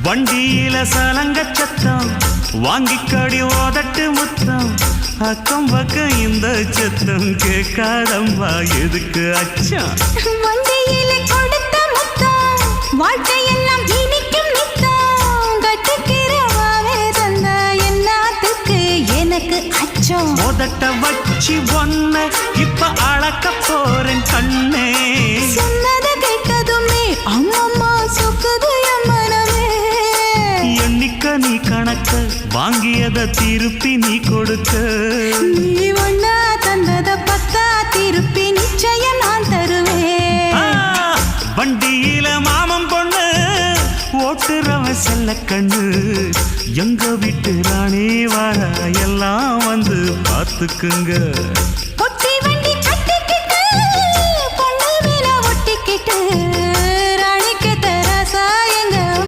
வண்டியில சலங்க சத்தம் வாங்கிக்கடி ஓதட்டு முத்தம் அக்கம் பக்கம் இந்த சத்தம் கேட்காதம்மா எதுக்கு அச்சம் வண்டியில கொடுத்த முத்தம் வாழ்க்கையெல்லாம் இனிக்கும் நித்தம் கட்டுக்கிறவாவே தந்த என்னத்துக்கு எனக்கு அச்சம் ஓதட்ட வச்சு ஒன்ன இப்ப அளக்க போறேன் கண்ணே சொன்னதை கேட்டதுமே அம்மம்மா சொக்குது என் மனமே எண்ணிக்க நீ கணக்க வாங்கியத திருப்பி நீ கொடுக்க நீ ஒண்ணா தந்தத பத்தா திருப்பி நிச்சயம் நான் தருவேன் வண்டியில மாமன் பொண்ணு ஓட்டுறவன் செல்ல கண்ணு எங்க வீட்டு ராணி வார எல்லாம் வந்து பார்த்துக்குங்க